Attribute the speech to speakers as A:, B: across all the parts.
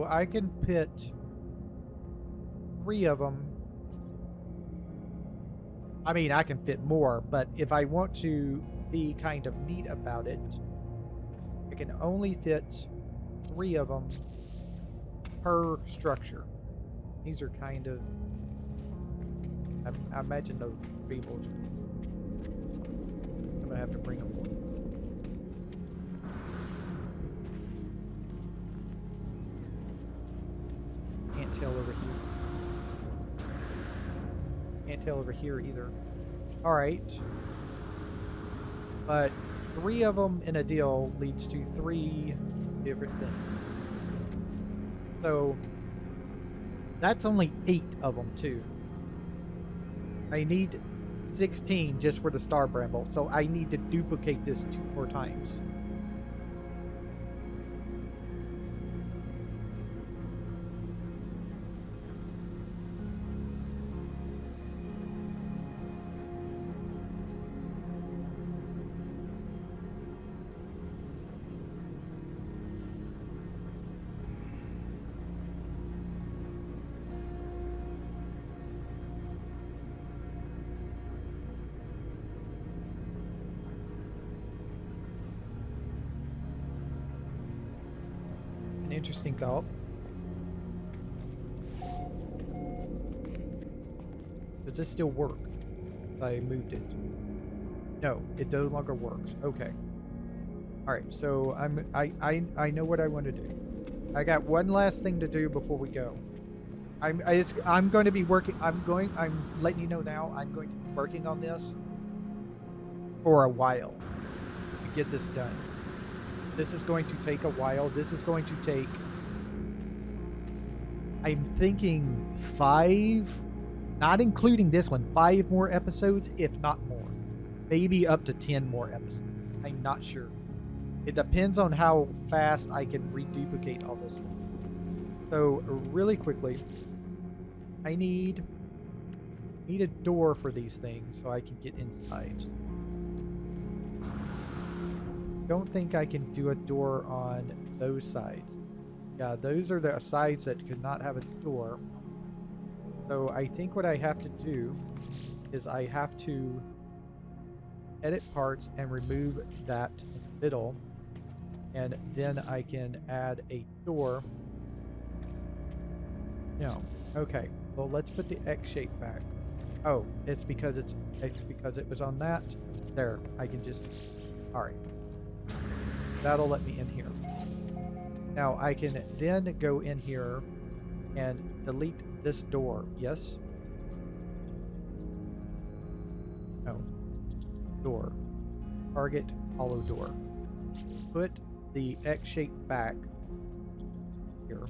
A: I can put 3 of them. I mean, I can fit more, but if I want to be kind of neat about it, I can only fit 3 of them per structure. These are kind of, I imagine those people. I'm gonna have to bring them more. Can't tell over here. Can't tell over here either. All right. But 3 of them in a deal leads to 3 different things. So that's only 8 of them too. I need 16 just for the star bramble. So I need to duplicate this 2 more times. Interesting thought. Does this still work? I moved it. No, it no longer works. Okay. All right. So I know what I want to do. I got one last thing to do before we go. I'm going to be working. I'm letting you know now. I'm going to be working on this for a while to get this done. This is going to take a while. This is going to take, I'm thinking 5, not including this one, 5 more episodes, if not more. Maybe up to 10 more episodes. I'm not sure. It depends on how fast I can reduplicate all this stuff. So really quickly, I need a door for these things so I can get inside. Don't think I can do a door on those sides. Yeah, those are the sides that could not have a door. So I think what I have to do is I have to edit parts and remove that in the middle, and then I can add a door. No. Okay. Well, let's put the X shape back. Oh, it's because it was on that. There. I can just. All right. That'll let me in here. Now I can then go in here and delete this door. Yes? No. Door. Target hollow door. Put the X shape back here.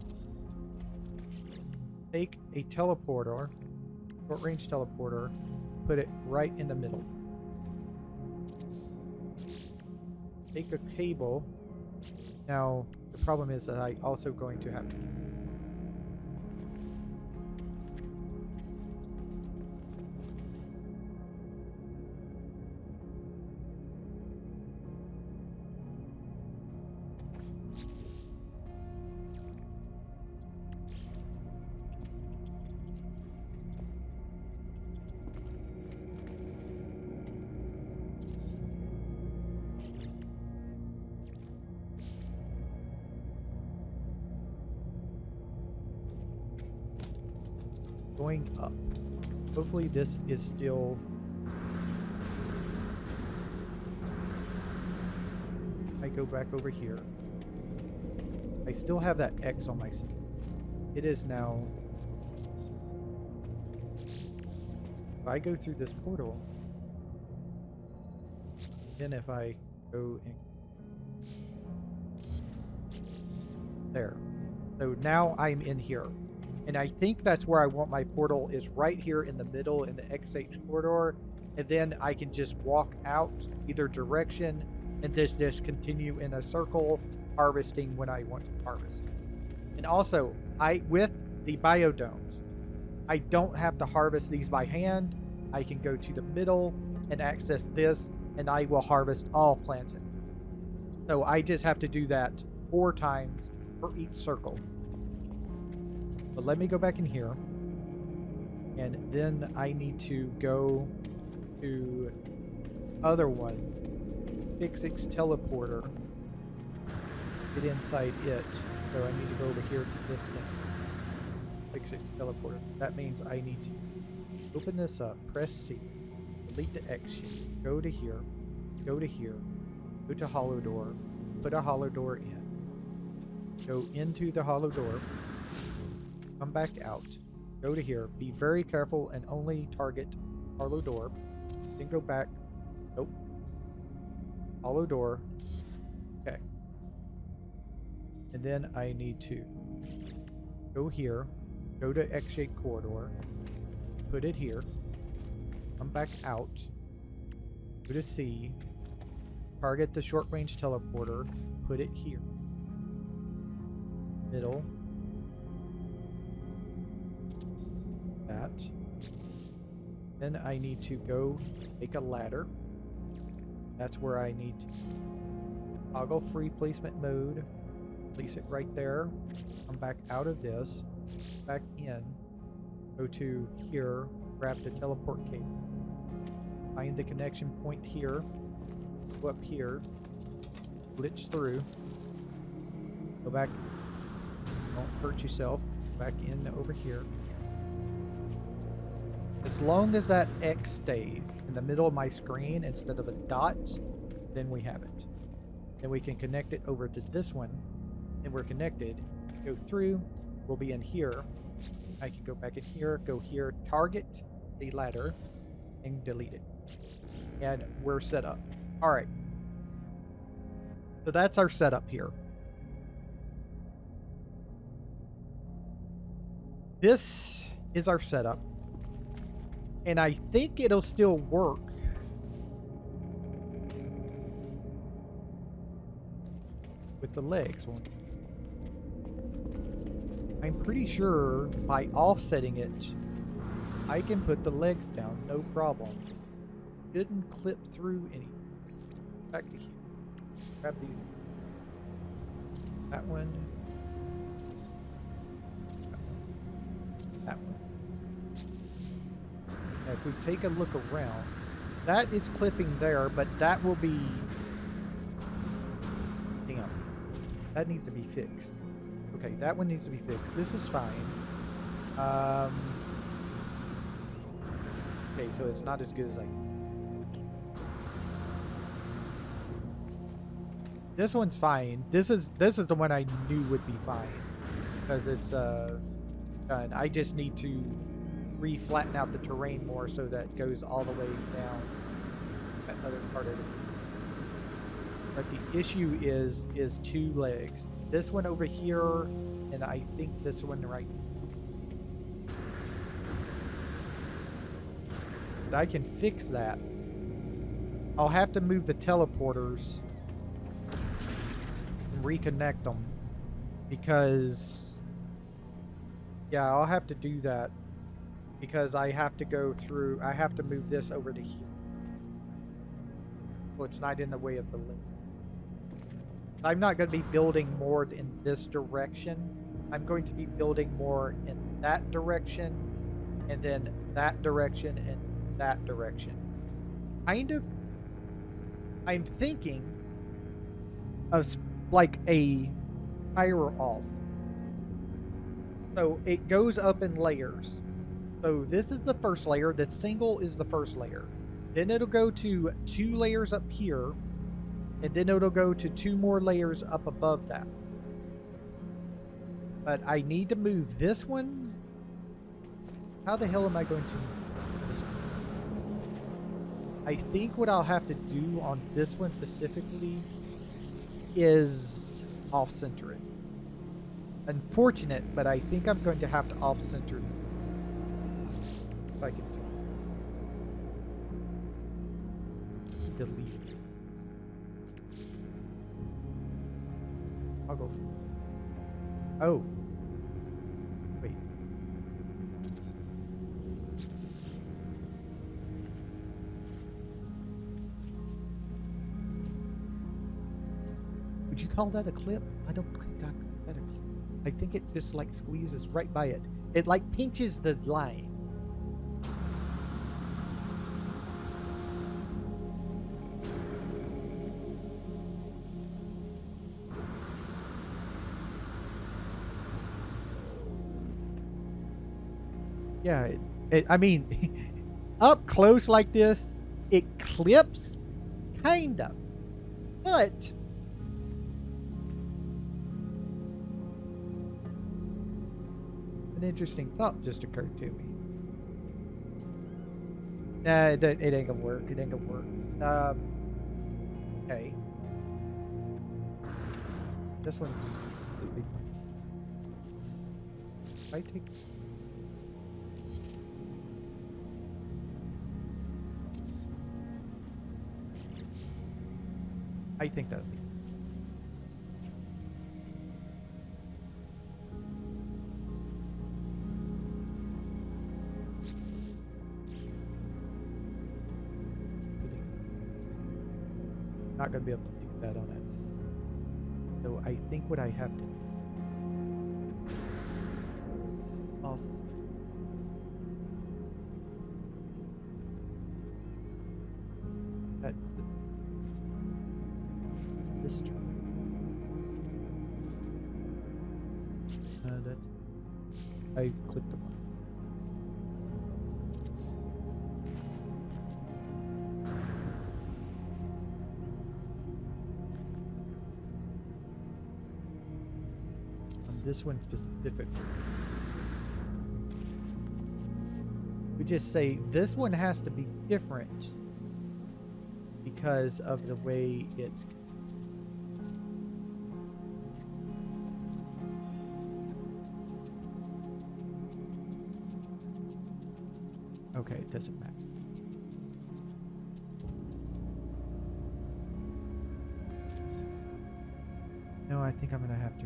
A: Take a teleporter, short range teleporter, put it right in the middle. Take a cable. Now, the problem is that I'm also going to have to going up. Hopefully this is still. I go back over here. I still have that X on my screen. It is now. If I go through this portal, then if I go in there. So now I'm in here. And I think that's where I want my portal, is right here in the middle in the XH corridor. And then I can just walk out either direction and just continue in a circle, harvesting when I want to harvest. And also, with the biodomes, I don't have to harvest these by hand. I can go to the middle and access this, and I will harvest all plants in it. So I just have to do that 4 times for each circle. But let me go back in here. And then I need to go to other one. Fix teleporter. Get inside it. So I need to go over here to this thing. Fix teleporter. That means I need to open this up, press C, delete the X sheet, go to here, go to here, go to hollow door, put a hollow door in, go into the hollow door, come back out, go to here, be very careful and only target hollow door, then go back, nope, hollow door, okay, and then I need to go here, go to X-shaped corridor, put it here, come back out, go to C, target the short range teleporter, put it here, middle, that, then I need to go make a ladder, that's where I need to toggle free placement mode, place it right there, come back out of this, back in, go to here, grab the teleport cable, find the connection point here, go up here, glitch through, go back, don't hurt yourself, back in over here. As long as that X stays in the middle of my screen instead of a dot, then we have it. Then we can connect it over to this one, and we're connected. Go through, we'll be in here. I can go back in here, go here, target the ladder, and delete it. And we're set up. All right. So that's our setup here. This is our setup. And I think it'll still work. With the legs. I'm pretty sure by offsetting it, I can put the legs down, no problem. Didn't clip through any. Back to here. Grab these. That one. That one. Now if we take a look around, that is clipping there, but that will be... Damn. That needs to be fixed. Okay, that one needs to be fixed. This is fine. Okay, so it's not as good as I... This one's fine. This is the one I knew would be fine. Because it's done. I just need to re-flatten out the terrain more so that it goes all the way down that other part of it. But the issue is two legs. This one over here, and I think this one right. But I can fix that. I'll have to move the teleporters and reconnect them because yeah, I'll have to do that because I have to go through, I have to move this over to here. So it's not in the way of the link. I'm not going to be building more in this direction. I'm going to be building more in that direction, and then that direction, and that direction. Kind of, I'm thinking of like a spiral. So it goes up in layers. So this is the first layer. The single is the first layer. Then it'll go to 2 layers up here. And then it'll go to 2 more layers up above that. But I need to move this one. How the hell am I going to move this one? I think what I'll have to do on this one specifically is off-center it. Unfortunate, but I think I'm going to have to off-center it. If I can do it. Delete it. I'll go. Oh. Wait. Would you call that a clip? I don't think I call that a clip. I think it just like squeezes right by it. It like pinches the line. Yeah, I mean, up close like this, it clips, kind of, but an interesting thought just occurred to me. Nah, it ain't gonna work. It ain't gonna work. Okay. This one's completely fine. I take. I think that'll be. Not gonna be able to do that on it. So I think what I have to do. Oh. That this turn. That's. I clicked the one. This one specific. We just say this one has to be different because of the way it's. Okay, it doesn't matter. No, I think I'm gonna have to.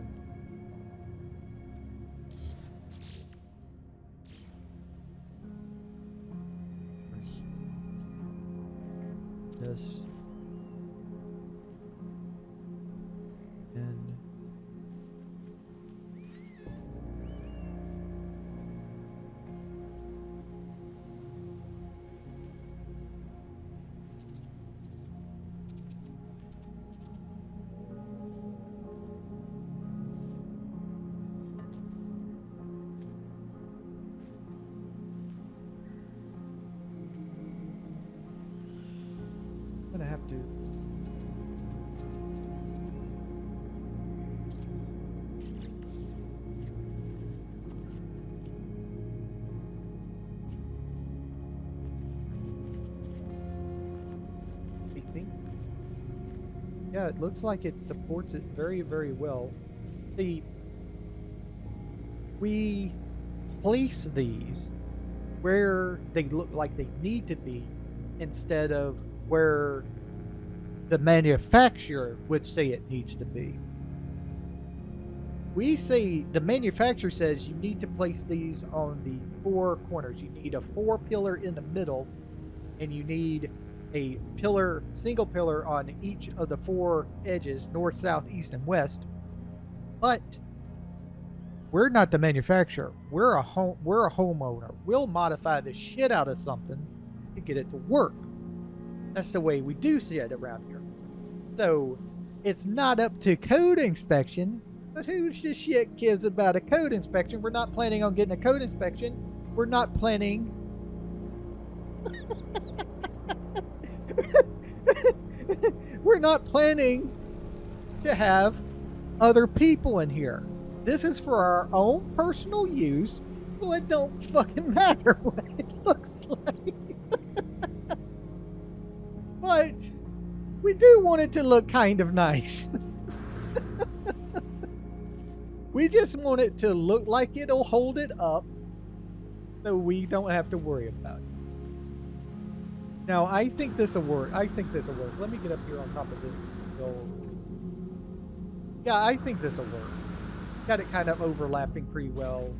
A: This and I'm gonna have to. I think. Yeah, it looks like it supports it very, very well. We place these where they look like they need to be instead of where the manufacturer would say it needs to be. We say the manufacturer says you need to place these on the four corners. You need a 4-pillar in the middle, and you need a pillar, single pillar on each of the 4 edges, north, south, east, and west. But we're not the manufacturer. We're a homeowner. We'll modify the shit out of something to get it to work. That's the way we do see it around here. So it's not up to code inspection, but who the shit gives about a code inspection? We're not planning on getting a code inspection. We're not planning. We're not planning to have other people in here. This is for our own personal use. Well, it don't fucking matter what it looks like. But we do want it to look kind of nice. We just want it to look like it'll hold it up so we don't have to worry about it. Now, I think this will work. Let me get up here on top of this hill. Yeah, I think this will work. Got it kind of overlapping pretty well.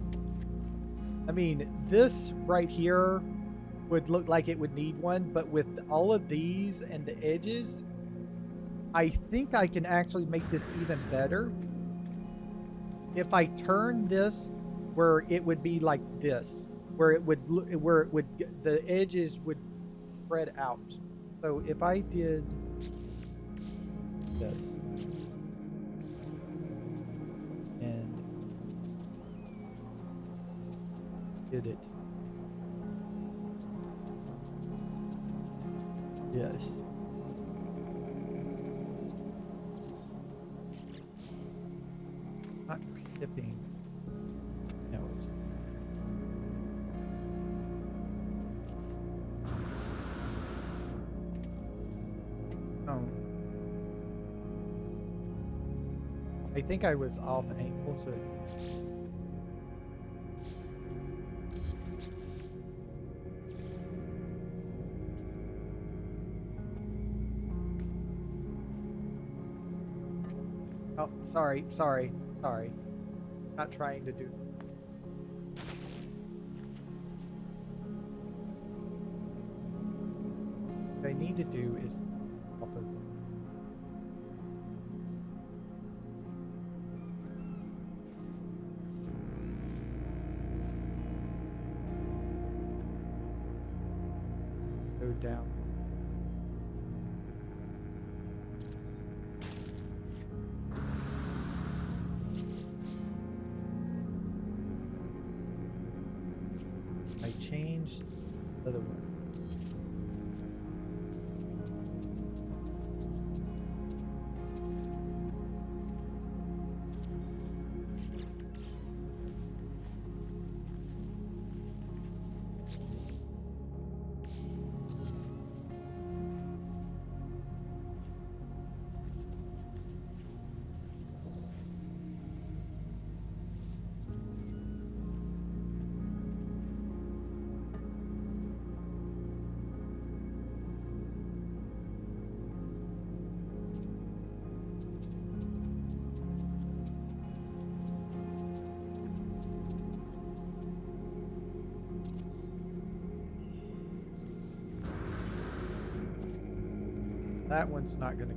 A: I mean, this right here would look like it would need one, but with all of these and the edges, I think I can actually make this even better. if I turn this where it would be like this, where it would the edges would spread out. So if I did this and did it this. Not shipping. No, it's I think I was off angle, so oh, sorry. Not trying to do. What I need to do is off of go down. I changed the other one. That one's not going to.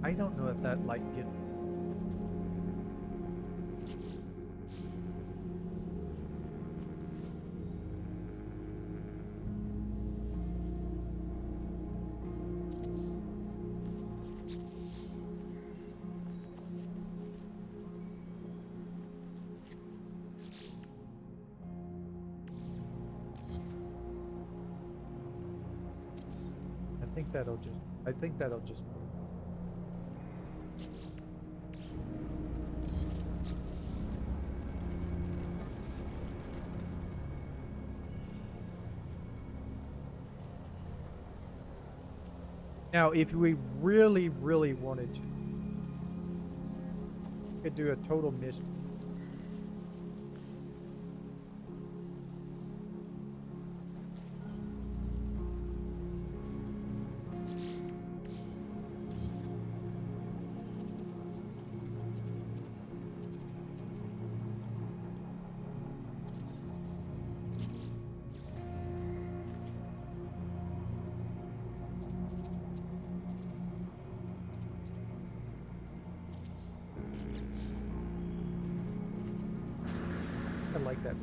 A: I don't know if that light get. I think that'll just. Now, if we really, really wanted to, we could do a total miss. I like that.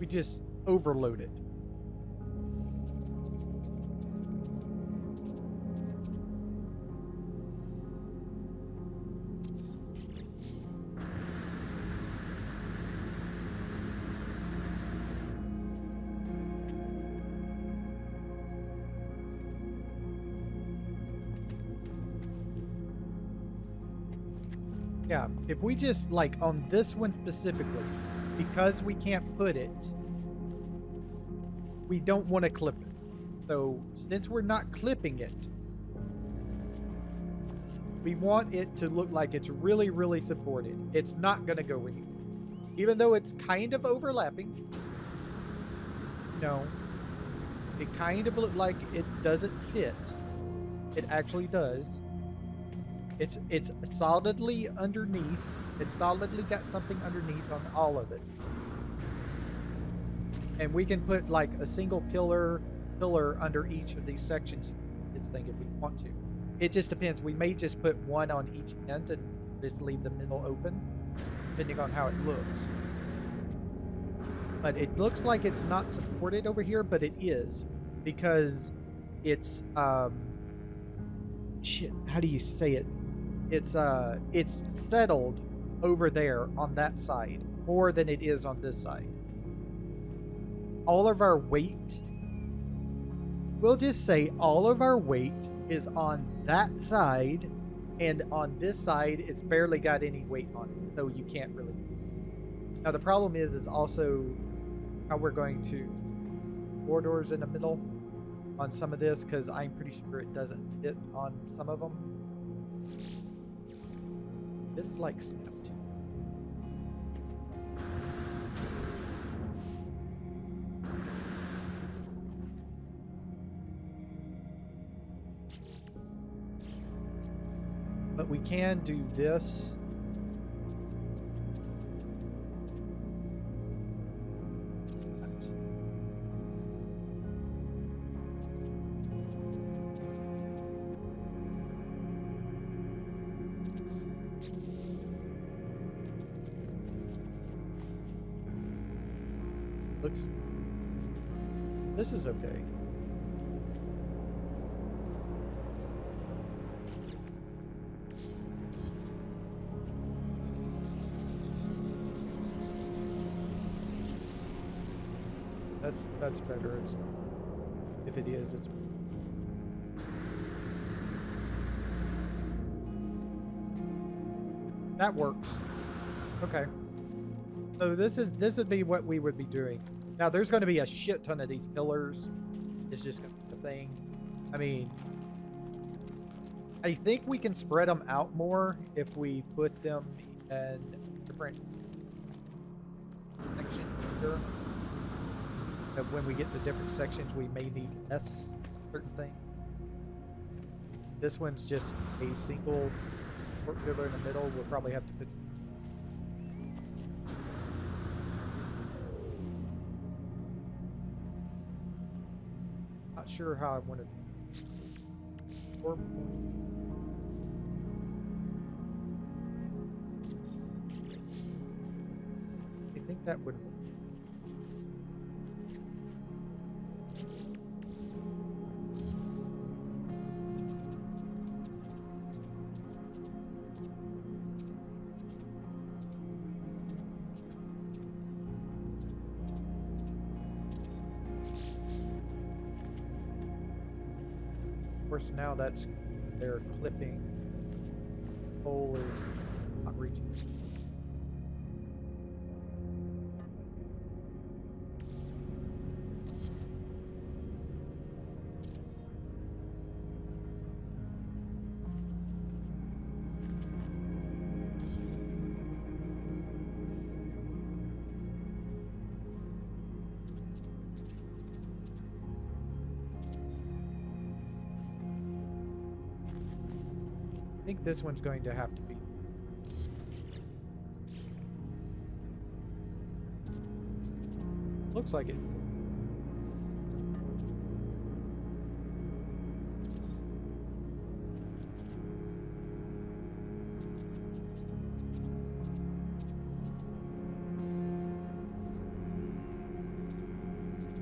A: We just overload it. Yeah, if we just, like, on this one specifically, because we can't put it, we don't want to clip it. So, since we're not clipping it, we want it to look like it's really, really supported. It's not going to go anywhere. Even though it's kind of overlapping. No. It kind of looked like it doesn't fit. It actually does. It's solidly underneath. It's solidly got something underneath on all of it. And we can put like a single pillar under each of these sections of this thing if we want to. It just depends. We may just put one on each end and just leave the middle open, depending on how it looks. But it looks like it's not supported over here, but it is, because it's shit, how do you say it? It's settled over there on that side more than it is on this side. All of our weight, we'll just say all of our weight is on that side, and on this side it's barely got any weight on it, so you can't really. Now the problem is also how we're going to corridors in the middle on some of this, because I'm pretty sure it doesn't fit on some of them. It's like snapped. But we can do this. Looks. This is okay. That's better. It's, if it is, it's. That works. Okay. So this would be what we would be doing. Now there's going to be a shit ton of these pillars. It's just going to be a thing. I mean, I think we can spread them out more if we put them in different sections here. When we get to different sections, we may need less certain things. This one's just a single support pillar in the middle. We'll probably have to put. Not sure how I want to. I think that would. Of course, now that's their clipping. Hole is not reaching. I think this one's going to have to be. Looks like it.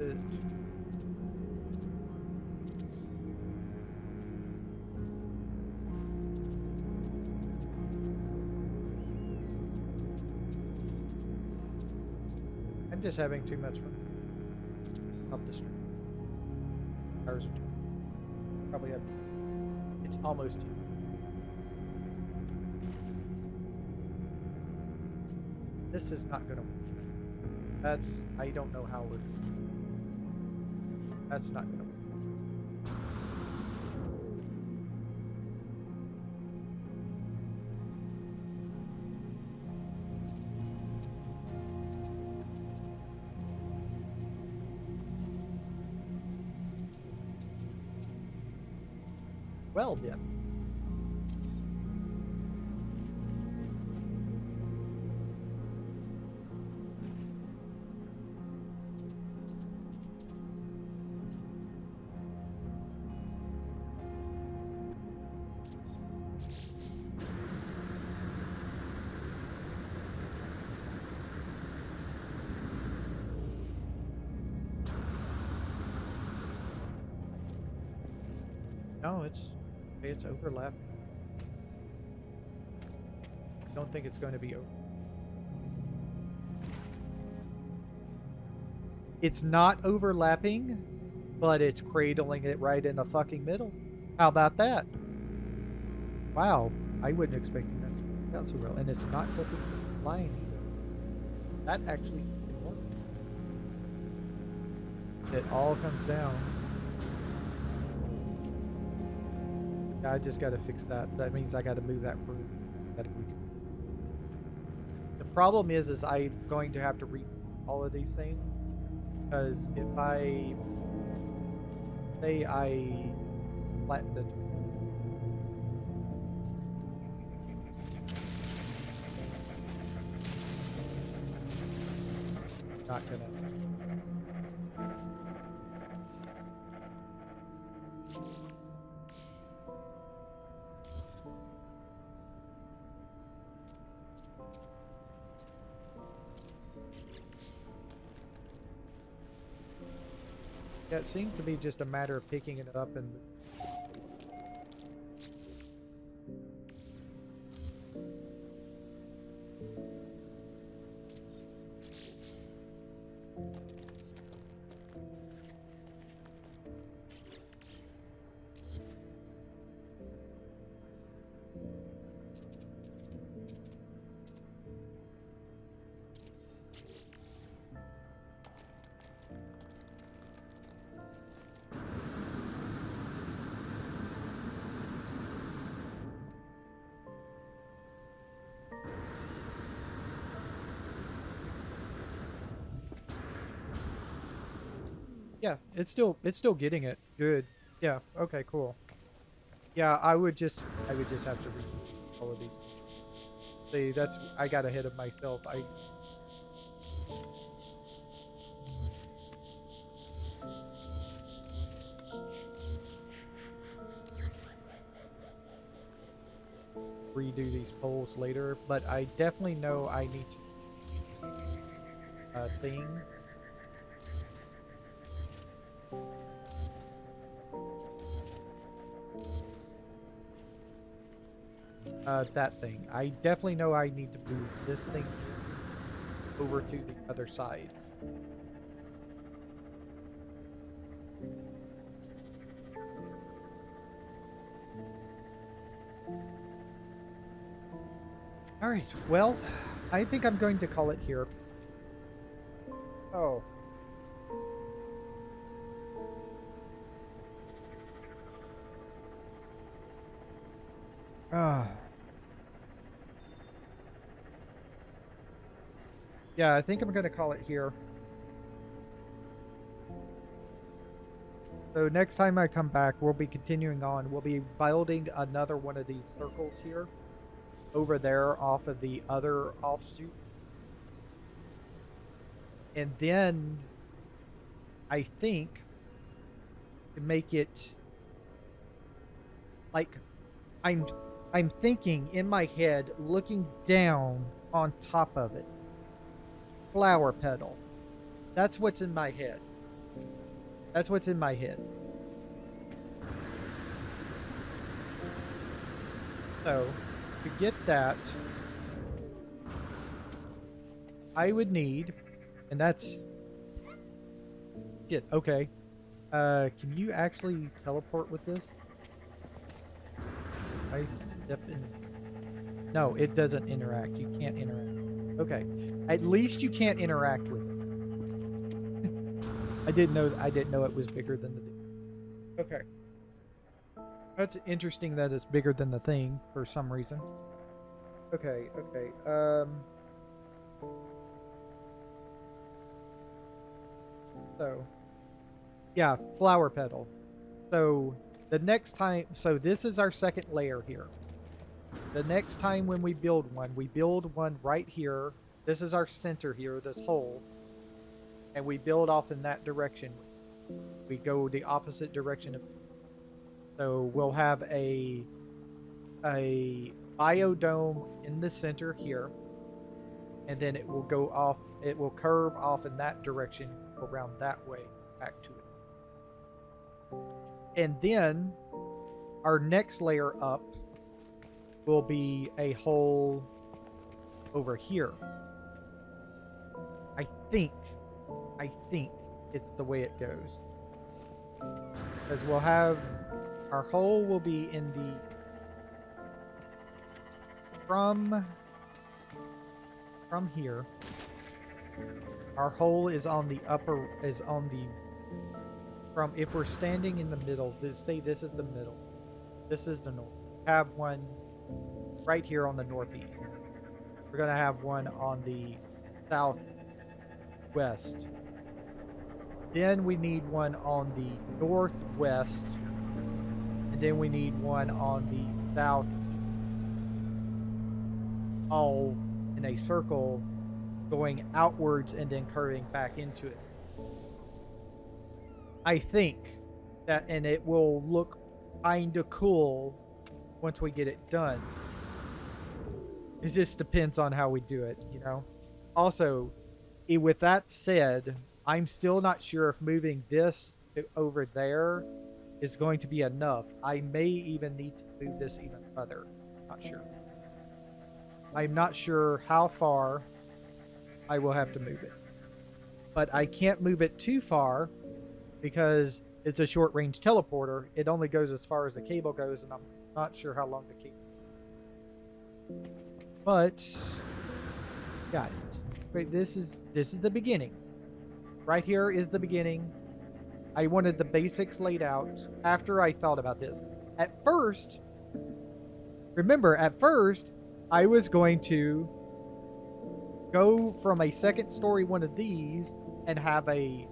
A: it. I'm just having too much fun. Up the street. Hours are probably up. It's almost 2. This is not gonna work. That's, I don't know how we're. That's not gonna work. Well then. No, it's overlapping. I don't think it's going to be over. It's not overlapping, but it's cradling it right in the fucking middle. How about that? Wow, I wasn't expecting that to work out so well. And it's not fucking flying either. That actually can work. It all comes down. I just got to fix that. That means I got to move that room. The problem is I'm going to have to read all of these things, because if I say I flatten the not gonna. Yeah, it seems to be just a matter of picking it up and. Yeah, it's still getting it. Good. Yeah, okay, cool. Yeah, I would just have to read all of these. See, I got ahead of myself. Redo these polls later, but I definitely know I need to thing. That thing. I definitely know I need to move this thing over to the other side. All right. Well, I think I'm going to call it here. Oh. Yeah, I think I'm going to call it here. So next time I come back, we'll be continuing on. We'll be building another one of these circles here. Over there off of the other offshoot. And then I think to make it like I'm thinking in my head, looking down on top of it. Flower petal. That's what's in my head. That's what's in my head. So, to get that, I would need, and that's it. Okay. Can you actually teleport with this? I step in. No, it doesn't interact. You can't interact. Okay. At least you can't interact with it. I didn't know it was bigger than the dude. Okay. That's interesting that it's bigger than the thing for some reason. Okay. So, yeah, flower petal. So, the next time, so this is our second layer here. The next time when we build one right here. This is our center here, this hole. And we build off in that direction. We go the opposite direction of. So we'll have a biodome in the center here. And then it will go off, it will curve off in that direction, around that way, back to it. And then our next layer up will be a hole over here. I think it's the way it goes. Because we'll have, our hole will be in the, from here, our hole is on the upper, from, if we're standing in the middle, say this is the middle, this is the north, have one right here on the northeast. We're going to have one on the southwest. Then we need one on the northwest. And then we need one on the south. All in a circle going outwards and then curving back into it. I think that, and it will look kind of cool once we get it done. It just depends on how we do it, you know. Also, with that said, I'm still not sure if moving this over there is going to be enough. I may even need to move this even further. Not sure. I'm not sure how far I will have to move it. But I can't move it too far because it's a short range teleporter. It only goes as far as the cable goes, and I'm not sure how long the cable. But got it. Wait, this is the beginning. Right here is the beginning. I wanted the basics laid out after I thought about this. At first, I was going to go from a second story one of these and have a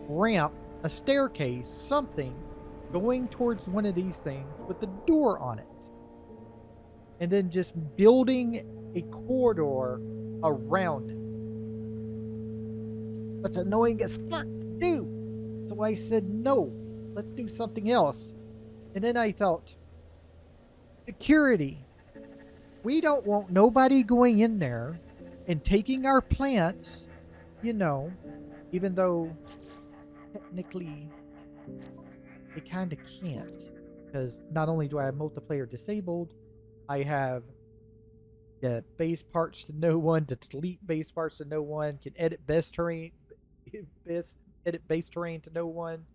A: ramp, a staircase, something going towards one of these things with the door on it. And then just building a corridor around it. But it's annoying as fuck to do. So I said, no, let's do something else. And then I thought, security. We don't want nobody going in there and taking our plants, you know, even though technically they kind of can't. Because not only do I have multiplayer disabled, I have the base parts to no one, to delete base parts to no one, can edit base terrain to no one.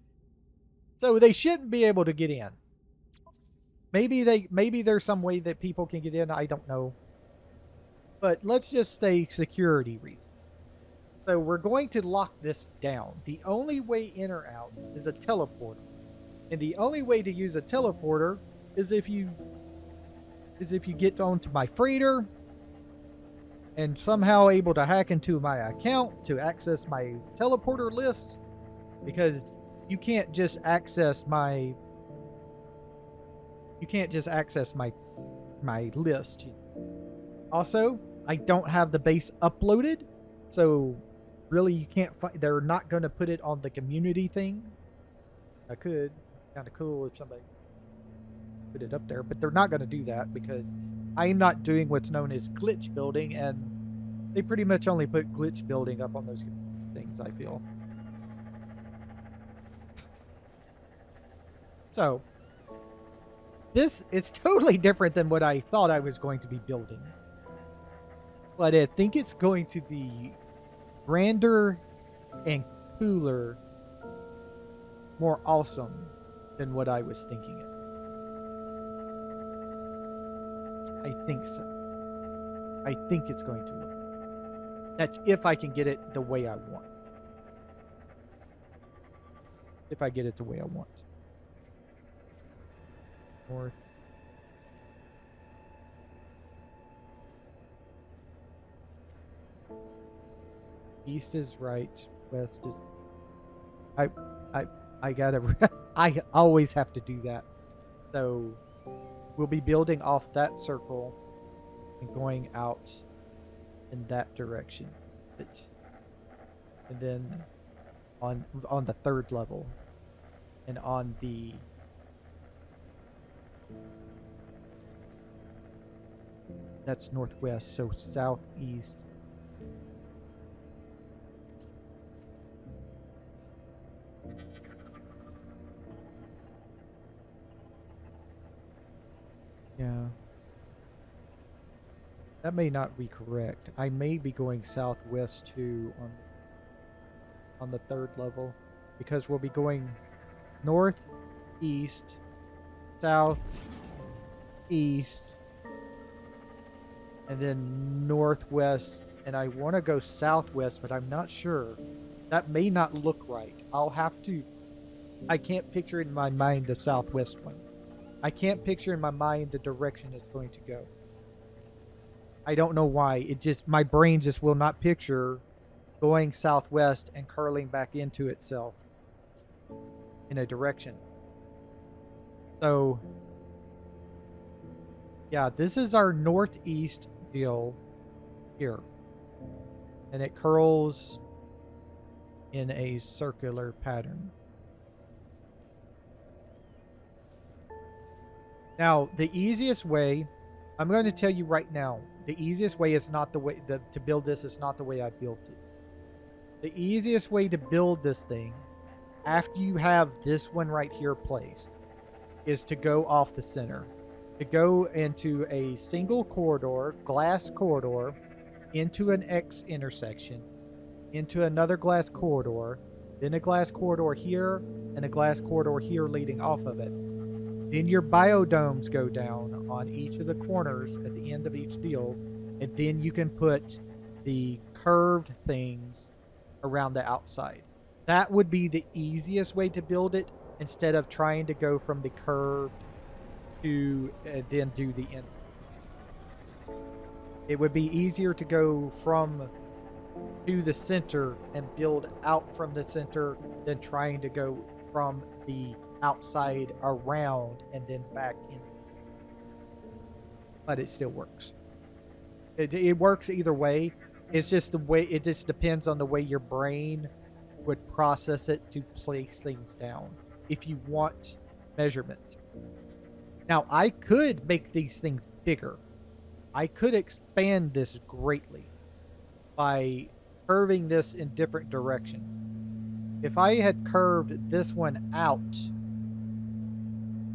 A: So they shouldn't be able to get in. Maybe there's some way that people can get in, I don't know. But let's just say security reasons. So we're going to lock this down. The only way in or out is a teleporter. And the only way to use a teleporter is if you get onto my freighter and somehow able to hack into my account to access my teleporter list, because you can't just access my list. Also, I don't have the base uploaded, so really you can't they're not going to put it on the community thing. I could, kind of cool if somebody put it up there, but they're not going to do that because I'm not doing what's known as glitch building, and they pretty much only put glitch building up on those things, I feel. So, this is totally different than what I thought I was going to be building. But I think it's going to be grander and cooler, more awesome than what I was thinking it. I think so. I think it's going to look. That's if I can get it the way I want. If I get it the way I want. North. East is right. West is. I gotta. I always have to do that. So we'll be building off that circle and going out in that direction. And then on the third level and on the that's northwest, so southeast. Yeah. That may not be correct. I may be going southwest too on the third level, because we'll be going north, east, south, east, and then northwest. And I want to go southwest, but I'm not sure. That may not look right. I'll have to. I can't picture in my mind the southwest one. I can't picture in my mind the direction it's going to go. I don't know why. It just, my brain just will not picture going southwest and curling back into itself in a direction. So, yeah, this is our northeast deal here. And it curls in a circular pattern. Now, the easiest way, I'm going to tell you right now, the easiest way is not the way to build this is not the way I built it. The easiest way to build this thing, after you have this one right here placed, is to go off the center. To go into a single corridor, glass corridor, into an X intersection, into another glass corridor, then a glass corridor here, and a glass corridor here leading off of it. Then your biodomes go down on each of the corners at the end of each deal, and then you can put the curved things around the outside. That would be the easiest way to build it, instead of trying to go from the curved to then do the ends. It would be easier to go from to the center and build out from the center than trying to go from the outside around and then back in. But it still works. It works either way. It's just the way, it just depends on the way your brain would process it to place things down if you want measurements. Now, I could make these things bigger. I could expand this greatly by curving this in different directions. If I had curved this one out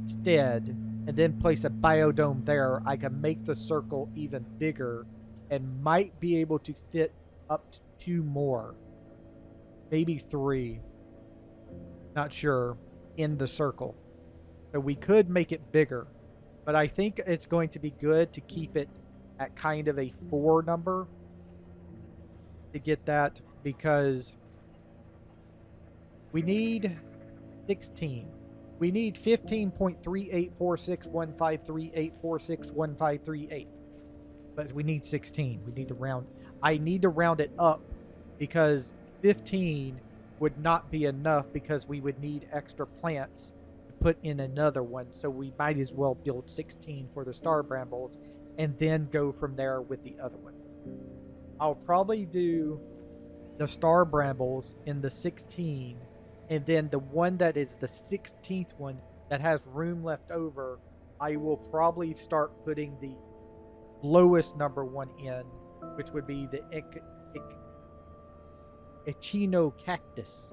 A: instead and then place a biodome there, I can make the circle even bigger and might be able to fit up to 2 more, maybe 3, not sure, in the circle. So we could make it bigger, but I think it's going to be good to keep it at kind of a 4 number to get that, because we need 16. We need 15.38461538461538. But we need 16. We need to round. I need to round it up, because 15 would not be enough, because we would need extra plants to put in another one. So we might as well build 16 for the star brambles and then go from there with the other one. I'll probably do the star brambles in the 16, and then the one that is the 16th one that has room left over, I will probably start putting the lowest number one in, which would be the echinocactus.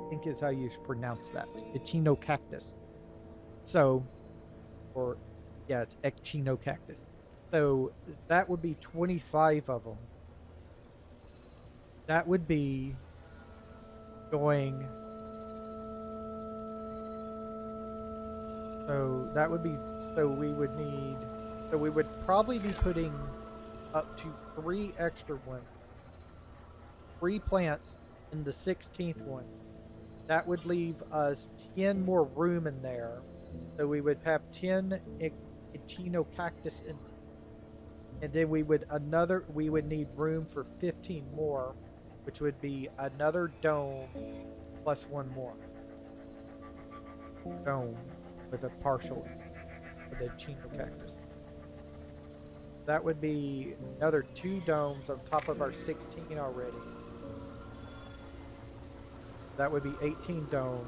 A: think is how you pronounce that. Echinocactus. So, or yeah, it's echinocactus. So that would be 25 of them. That would be going. So that would be. So we would need. So we would probably be putting up to 3 extra ones. 3 plants in the 16th one. That would leave us 10 more room in there. So we would have 10 echinocactus in, and then we would need room for 15 more, which would be another dome plus 1 more dome with a partial for the echinocactus. That would be another 2 domes on top of our 16 already. That would be 18 domes.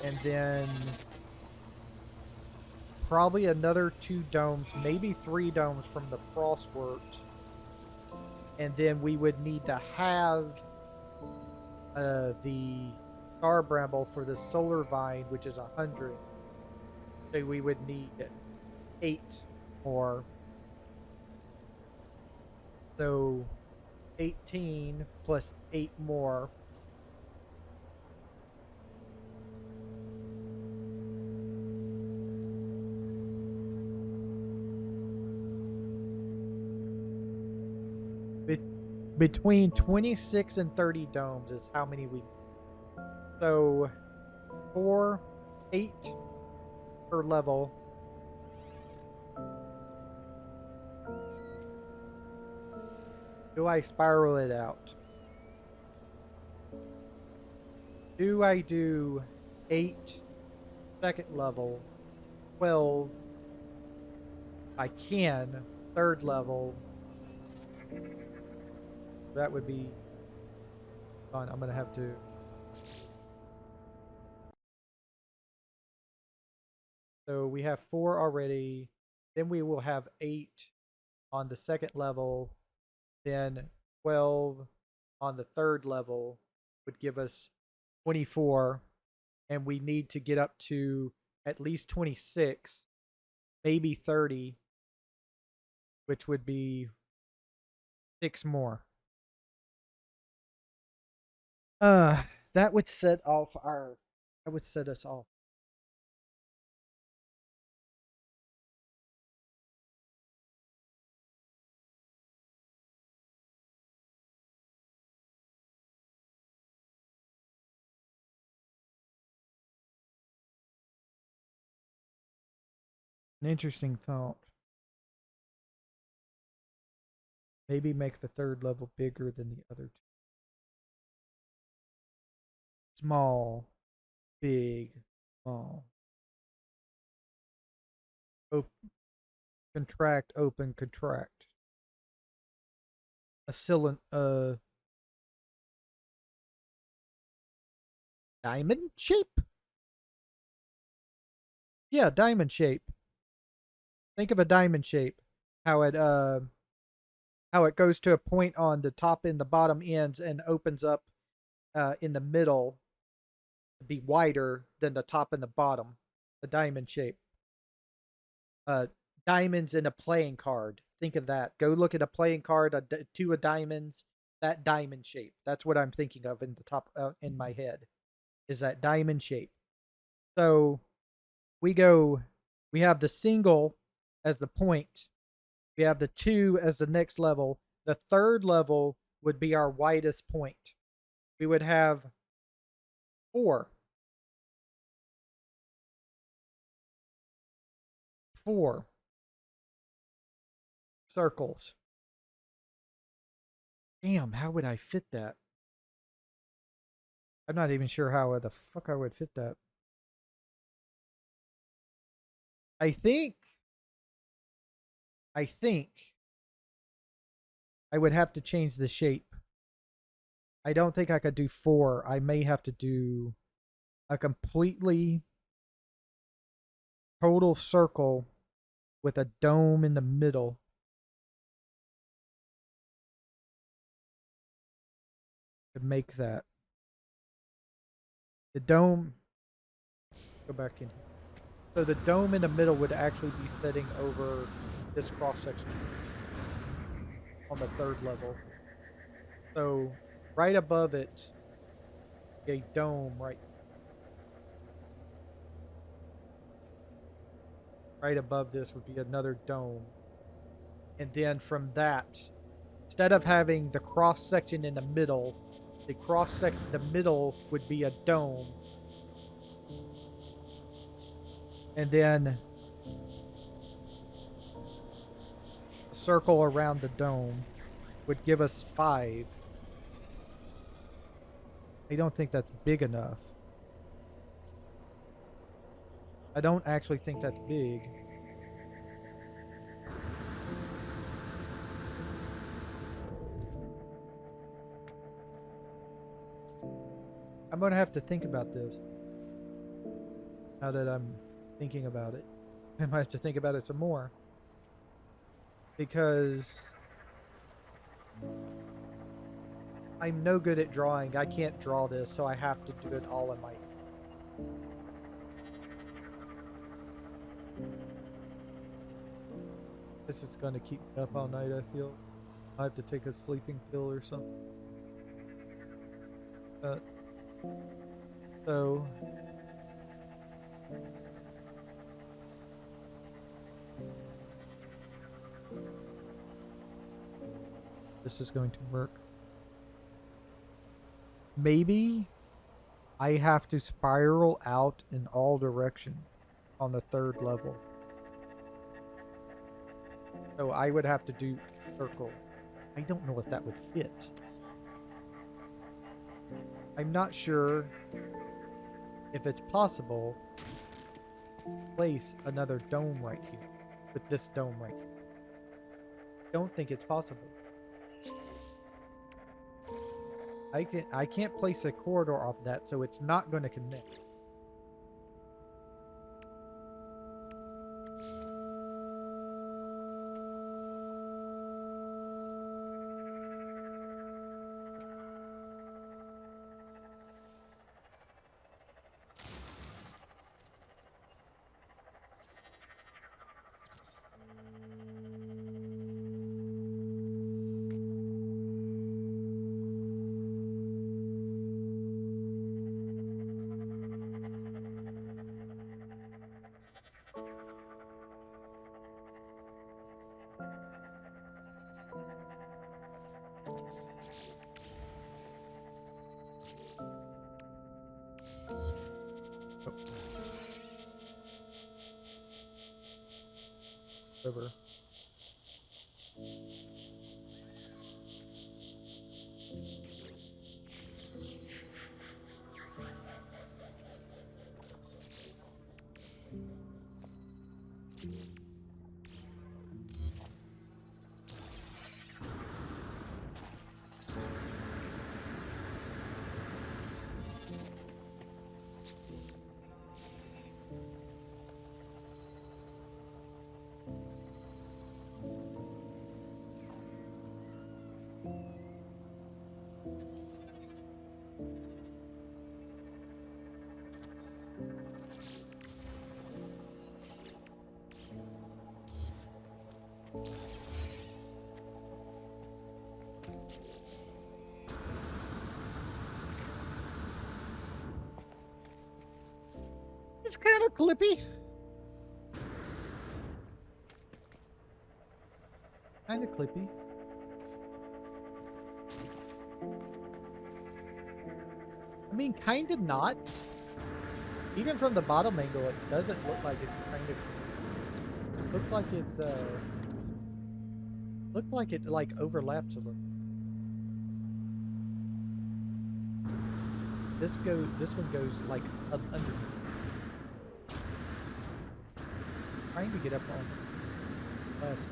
A: And then probably another 2 domes, maybe 3 domes from the frostworks. And then we would need to have the star bramble for the solar vine, which is 100. So we would need 8 more. So 18 plus 8 more. Between 26 and 30 domes is how many we need. So 8 per level. Do I spiral it out? Do I do 8 second level, 12? I can. Third level. That would be fun. I'm going to have to. So we have 4 already. Then we will have 8 on the second level. Then 12 on the third level would give us 24. And we need to get up to at least 26, maybe 30, which would be 6 more. That would set us off. An interesting thought. Maybe make the third level bigger than the other 2. Small, big, small. Open, contract, open, contract. A cylinder, diamond shape? Yeah, diamond shape. Think of a diamond shape. How it goes to a point on the top and the bottom ends and opens up in the middle to be wider than the top and the bottom. A diamond shape. Diamonds in a playing card. Think of that. Go look at a playing card, 2 of diamonds. That diamond shape. That's what I'm thinking of in the top in my head. Is that diamond shape? So we have the single as the point. We have the 2 as the next level. The third level would be our widest point. We would have 4 circles. Damn, how would I fit that? I'm not even sure how the fuck I would fit that. I think I would have to change the shape. I don't think I could do 4. I may have to do a completely total circle with a dome in the middle. to make that. The dome, go back in here. So the dome in the middle would actually be sitting over this cross section on the third level. So right above it, a dome right above this would be another dome. And then from that, instead of having the cross section in the middle, the middle would be a dome. And then a circle around the dome would give us 5. I don't think that's big enough. I don't actually think that's big. I'm going to have to think about this. Now that I'm thinking about it, I might have to think about it some more. Because I'm no good at drawing. I can't draw this, so I have to do it all in my... This is going to keep me up all night, I feel. I have to take a sleeping pill or something. So... this is going to work. Maybe I have to spiral out in all directions on the third level. So I would have to do circle. I don't know if that would fit. I'm not sure if it's possible to place another dome right here with this dome right here. Don't think it's possible. I can't place a corridor off that, so it's not going to connect. Over. It's kind of clippy. Kind of clippy. I mean, kind of not. Even from the bottom angle, it doesn't look like it's kind of... Look like it's, look like it, like, overlaps a little. This one goes, like, under. Trying to get up on last.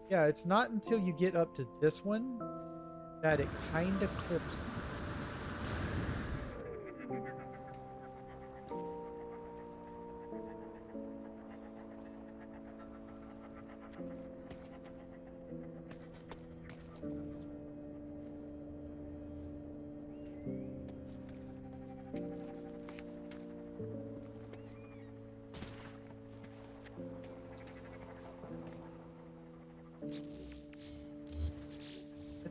A: Yeah, it's not until you get up to this one that it kind of clips.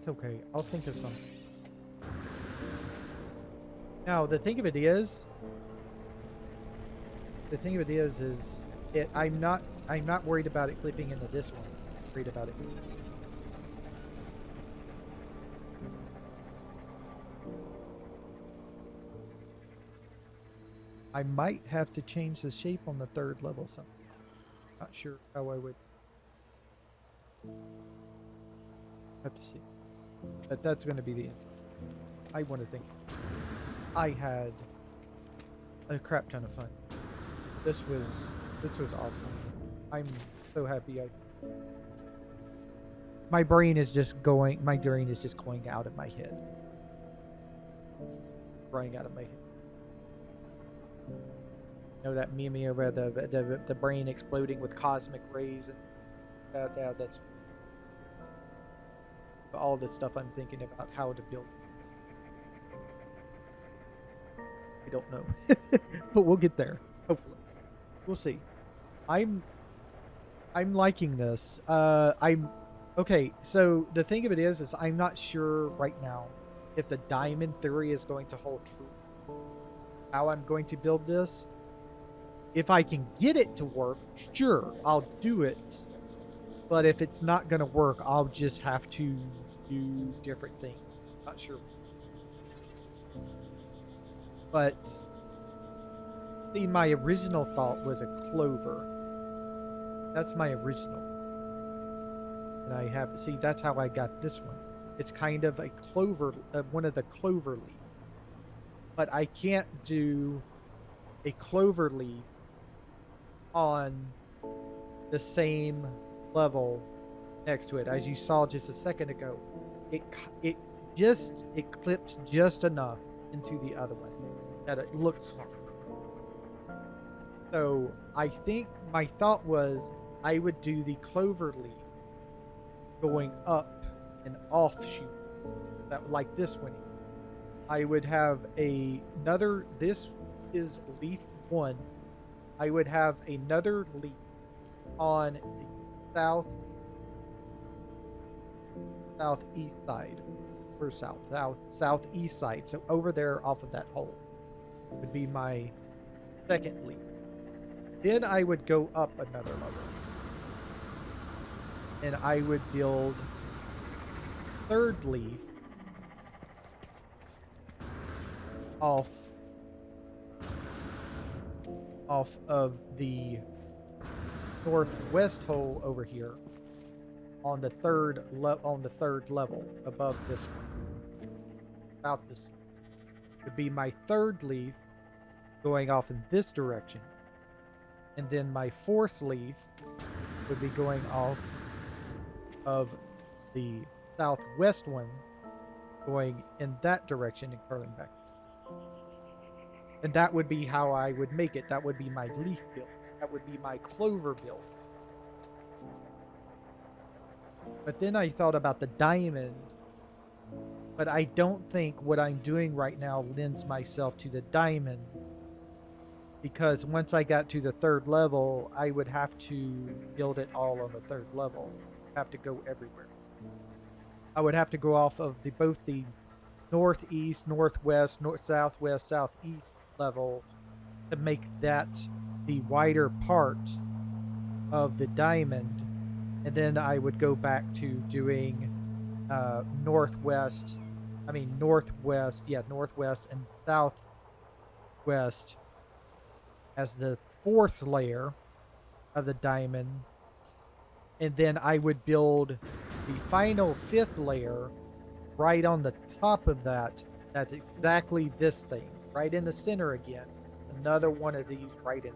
A: It's okay. I'll think of something. Now, the thing of it is, I'm not worried about it clipping into this one. I'm worried about it. I might have to change the shape on the third level something. Not sure how I would. Have to see. But that's going to be the end. I want to think. I had a crap ton of fun. This was awesome. I'm so happy. My brain is just going out of my head. Running out of my head. You know that meme over the brain exploding with cosmic rays, and that's all the stuff I'm thinking about how to build. I don't know, but we'll get there. Hopefully, we'll see. I'm liking this. I'm okay. So the thing of it is I'm not sure right now if the diamond theory is going to hold true. How I'm going to build this. If I can get it to work, sure, I'll do it. But if it's not going to work, I'll just have to do different things. Not sure. But see, my original thought was a clover. That's my original. And that's how I got this one. It's kind of a clover, one of the clover leaf. But I can't do a clover leaf on the same level next to it. As you saw just a second ago, it clips just enough into the other one that it looks fine. So I think my thought was I would do the clover leaf going up and offshoot, that like this one. I would have this is leaf 1. I would have another leaf on the southeast side, or southeast side. So over there off of that hole would be my second leaf. Then I would go up another level. And I would build third leaf off of the northwest hole over here on the third level above this one. About this would be my third leaf going off in this direction, and then my fourth leaf would be going off of the southwest one, going in that direction and curling back. And that would be how I would make it. That would be my leaf build. That would be my clover build. But then I thought about the diamond. But I don't think what I'm doing right now lends myself to the diamond. Because once I got to the third level, I would have to build it all on the third level. Have to go everywhere. I would have to go off of both the northeast, northwest, southwest, southeast level to make that the wider part of the diamond, and then I would go back to doing northwest and southwest as the fourth layer of the diamond, and then I would build the final fifth layer right on the top of that. That's exactly this thing right in the center again. Another one of these right in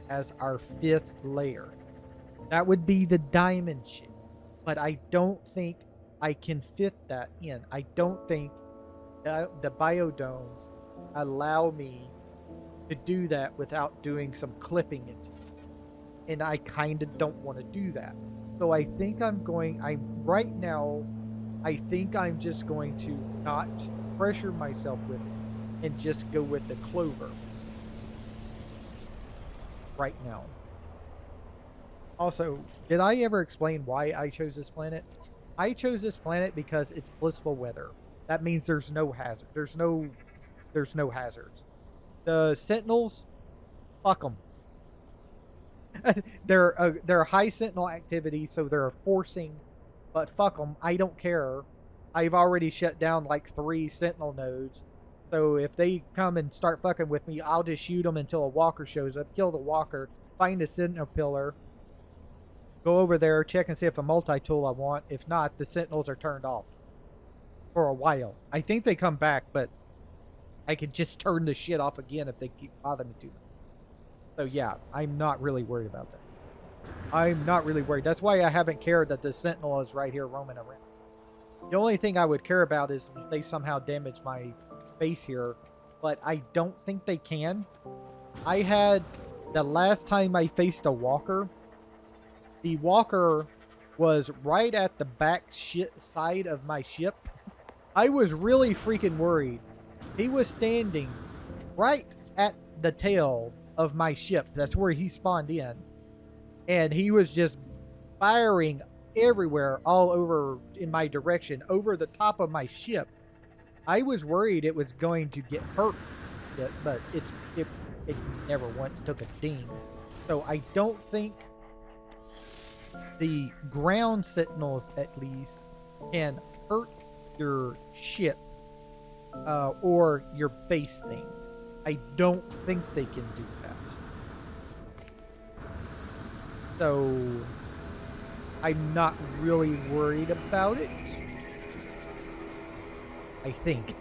A: as our fifth layer. That would be the diamond shape, but I don't think I can fit that in. I don't think the biodomes allow me to do that without doing some clipping into it. And I kind of don't want to do that. So I think I think I'm just going to not pressure myself with it and just go with the clover right now. Also, did I ever explain why I chose this planet? I chose this planet because it's blissful weather. That means there's no hazard. There's no hazards. The Sentinels, fuck them. They're high Sentinel activity, so they're forcing. But fuck them. I don't care. I've already shut down like 3 Sentinel nodes. So if they come and start fucking with me, I'll just shoot them until a walker shows up, kill the walker, find a Sentinel pillar, go over there, check and see if a multi-tool I want. If not, the Sentinels are turned off for a while. I think they come back, but I can just turn the shit off again if they keep bothering me too much. So yeah, I'm not really worried about that. I'm not really worried. That's why I haven't cared that the Sentinel is right here roaming around. The only thing I would care about is if they somehow damage my base here, but I don't think they can. I had, the last time I faced a walker, the walker was right at the back side of my ship. I was really freaking worried. He was standing right at the tail of my ship. That's where he spawned in. And he was just firing everywhere, all over in my direction, over the top of my ship. I was worried it was going to get hurt, but it never once took a ding. So I don't think the ground Sentinels, at least, can hurt your ship or your base things. I don't think they can do that. So I'm not really worried about it. I think.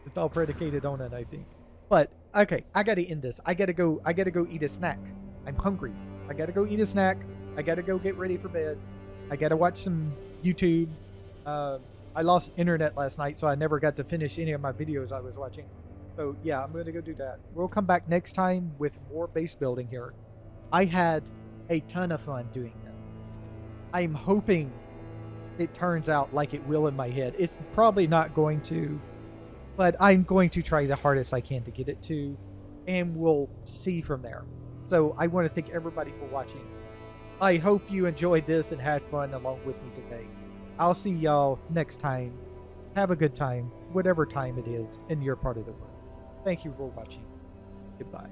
A: It's all predicated on it, I think. But okay, I gotta end this. I gotta go eat a snack. I'm hungry. I gotta go eat a snack. I gotta go get ready for bed. I gotta watch some YouTube. I lost internet last night, so I never got to finish any of my videos I was watching. So yeah, I'm gonna go do that. We'll come back next time with more base building here. I had a ton of fun doing this. I'm hoping it turns out like it will in my head. It's probably not going to, but I'm going to try the hardest I can to get it to, and we'll see from there. So I want to thank everybody for watching. I hope you enjoyed this and had fun along with me today. I'll see y'all next time. Have a good time, whatever time it is in your part of the world. Thank you for watching. Goodbye.